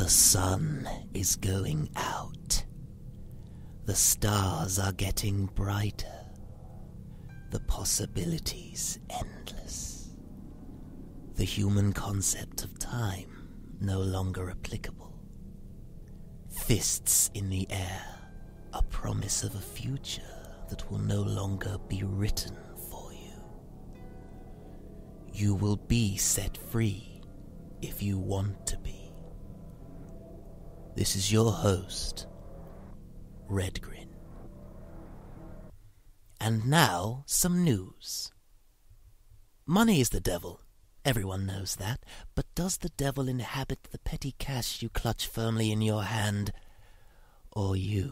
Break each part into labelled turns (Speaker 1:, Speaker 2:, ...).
Speaker 1: The sun is going out. The stars are getting brighter. The possibilities endless. The human concept of time no longer applicable. Fists in the air, a promise of a future that will no longer be written for you. You will be set free if you want to be. This is your host, Redgrin. And now, some news. Money is the devil. Everyone knows that. But does the devil inhabit the petty cash you clutch firmly in your hand, or you?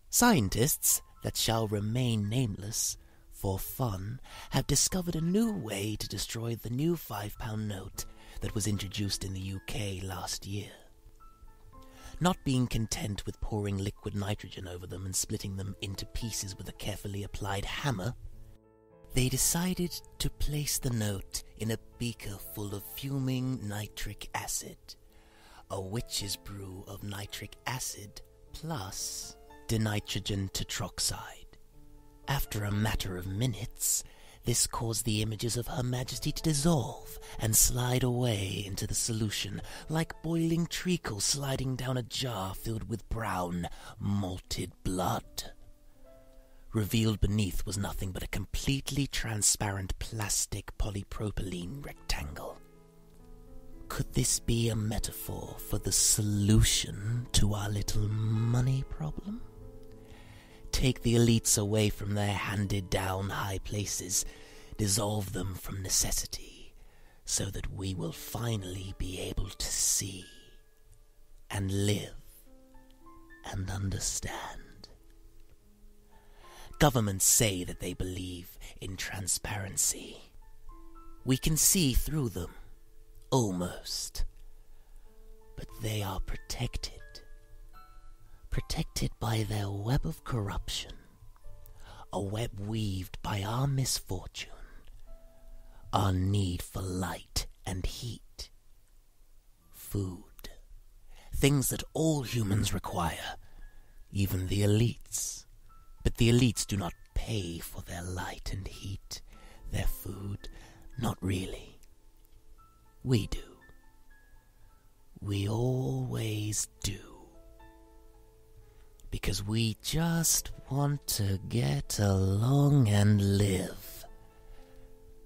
Speaker 1: Scientists that shall remain nameless, for fun, have discovered a new way to destroy the new £5 note that was introduced in the UK last year. Not being content with pouring liquid nitrogen over them and splitting them into pieces with a carefully applied hammer, they decided to place the note in a beaker full of fuming nitric acid, a witch's brew of nitric acid plus dinitrogen tetroxide. After a matter of minutes, this caused the images of Her Majesty to dissolve and slide away into the solution, like boiling treacle sliding down a jar filled with brown, malted blood. Revealed beneath was nothing but a completely transparent plastic polypropylene rectangle. Could this be a metaphor for the solution to our little money problem? Take the elites away from their handed-down high places, dissolve them from necessity, so that we will finally be able to see, and live, and understand. Governments say that they believe in transparency. We can see through them, almost, but they are protected by their web of corruption, a web weaved by our misfortune, our need for light and heat, food, things that all humans require, even the elites. But the elites do not pay for their light and heat, their food, not really. We do. We always do. Because we just want to get along and live.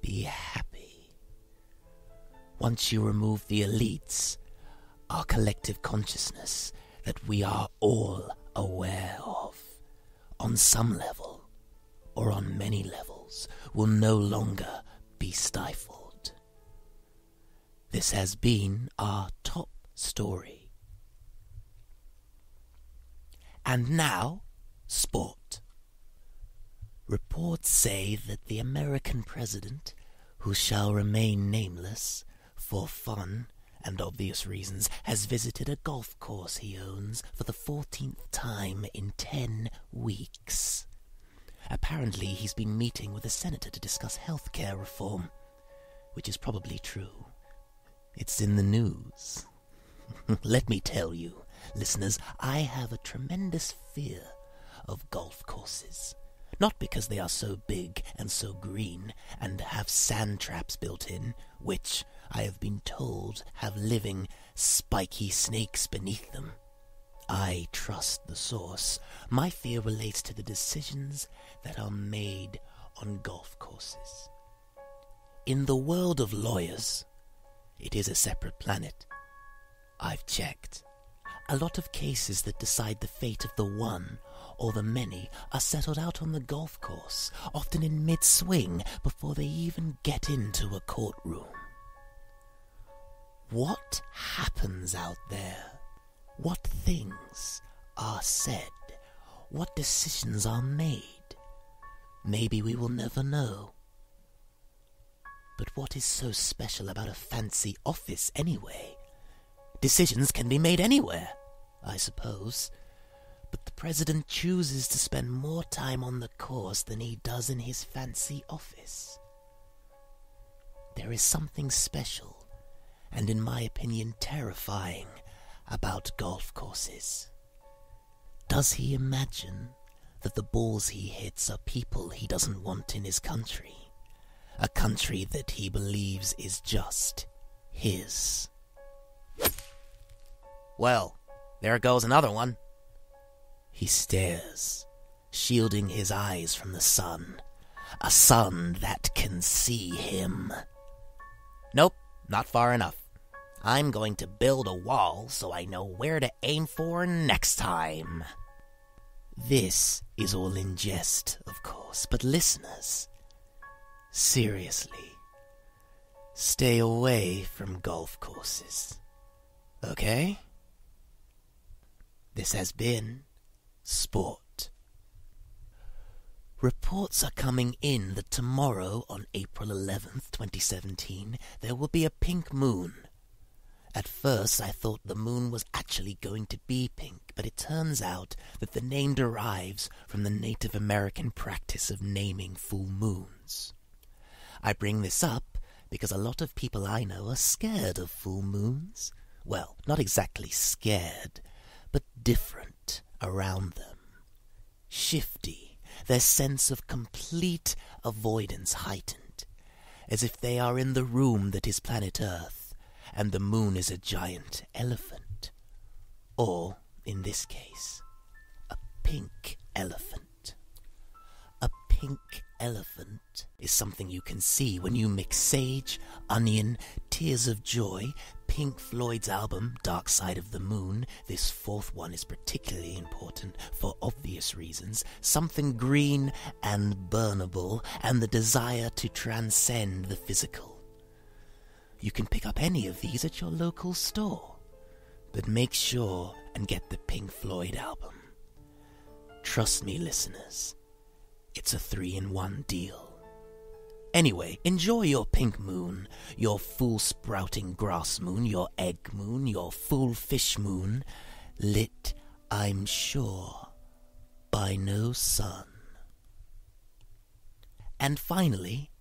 Speaker 1: Be happy. Once you remove the elites, our collective consciousness that we are all aware of, on some level, or on many levels, will no longer be stifled. This has been our top story. And now, sport. Reports say that the American president, who shall remain nameless, for fun and obvious reasons, has visited a golf course he owns for the 14th time in 10 weeks. Apparently he's been meeting with a senator to discuss healthcare reform, which is probably true. It's in the news. Let me tell you, listeners, I have a tremendous fear of golf courses. Not because they are so big and so green and have sand traps built in, which, I have been told, have living, spiky snakes beneath them. I trust the source. My fear relates to the decisions that are made on golf courses. In the world of lawyers, it is a separate planet. I've checked. A lot of cases that decide the fate of the one or the many are settled out on the golf course, often in mid-swing, before they even get into a courtroom. What happens out there? What things are said? What decisions are made? Maybe we will never know. But what is so special about a fancy office anyway? Decisions can be made anywhere, I suppose. But the president chooses to spend more time on the course than he does in his fancy office. There is something special and in my opinion terrifying, about golf courses. Does he imagine that the balls he hits are people he doesn't want in his country? A country that he believes is just his. Well, there goes another one. He stares, shielding his eyes from the sun. A sun that can see him. Nope, not far enough. I'm going to build a wall so I know where to aim for next time. This is all in jest, of course, but listeners, seriously, stay away from golf courses, okay? This has been Sport. Reports are coming in that tomorrow, on April 11th, 2017, there will be a pink moon. At first I thought the moon was actually going to be pink, but it turns out that the name derives from the Native American practice of naming full moons. I bring this up because a lot of people I know are scared of full moons. Well, not exactly scared, but different around them. Shifty, their sense of complete avoidance heightened, as if they are in the room that is planet Earth, and the moon is a giant elephant. Or, in this case, a pink elephant. A pink elephant is something you can see when you mix sage, onion, tears of joy, Pink Floyd's album, Dark Side of the Moon, this fourth one is particularly important for obvious reasons, something green and burnable, and the desire to transcend the physical. You can pick up any of these at your local store, but make sure and get the Pink Floyd album. Trust me, listeners, it's a 3-in-1 deal. Anyway, enjoy your pink moon, your full sprouting grass moon, your egg moon, your full fish moon, lit, I'm sure, by no sun. And finally,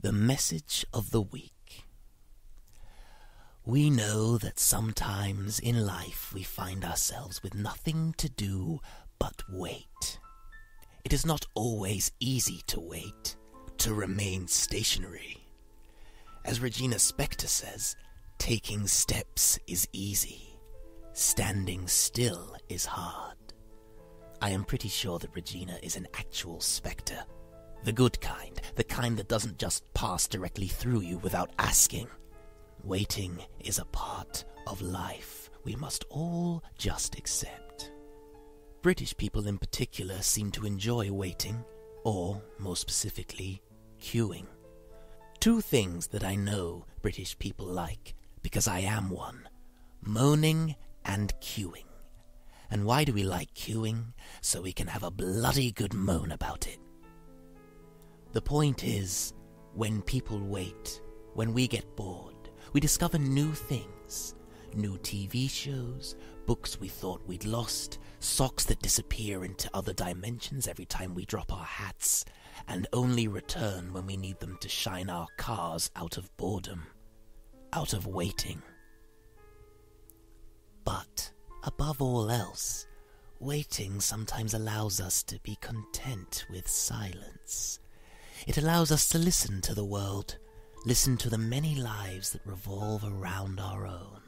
Speaker 1: the message of the week. We know that sometimes in life we find ourselves with nothing to do but wait. It is not always easy to wait, to remain stationary. As Regina Spektor says, taking steps is easy. Standing still is hard. I am pretty sure that Regina is an actual spectre. The good kind, the kind that doesn't just pass directly through you without asking. Waiting is a part of life we must all just accept. British people in particular seem to enjoy waiting, or, more specifically, queuing. Two things that I know British people like, because I am one: moaning and queuing. And why do we like queuing? So we can have a bloody good moan about it. The point is, when people wait, when we get bored, we discover new things. New TV shows, books we thought we'd lost, socks that disappear into other dimensions every time we drop our hats, and only return when we need them to shine our cars out of boredom, out of waiting. But, above all else, waiting sometimes allows us to be content with silence. It allows us to listen to the world, listen to the many lives that revolve around our own.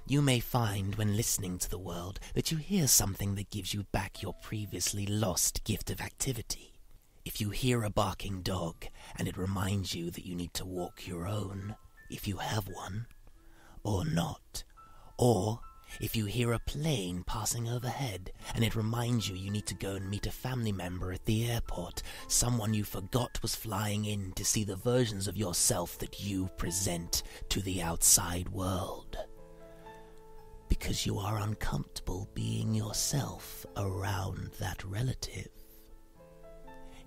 Speaker 1: You may find when listening to the world that you hear something that gives you back your previously lost gift of activity. If you hear a barking dog and it reminds you that you need to walk your own, if you have one, or not. Or if you hear a plane passing overhead and it reminds you you need to go and meet a family member at the airport, someone you forgot was flying in to see the versions of yourself that you present to the outside world. Because you are uncomfortable being yourself around that relative.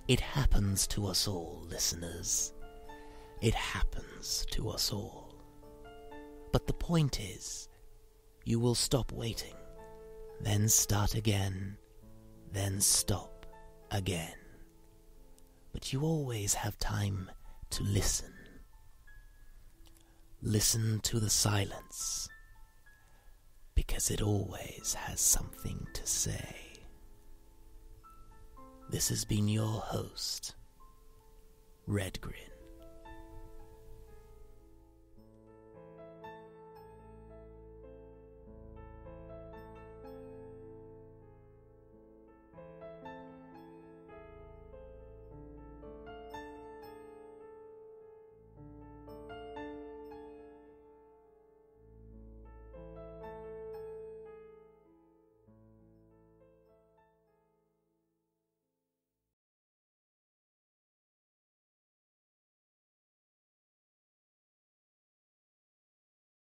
Speaker 1: It happens to us all, listeners. It happens to us all. But the point is, you will stop waiting, then start again, then stop again. But you always have time to listen. Listen to the silence, because it always has something to say. This has been your host, Red Grin.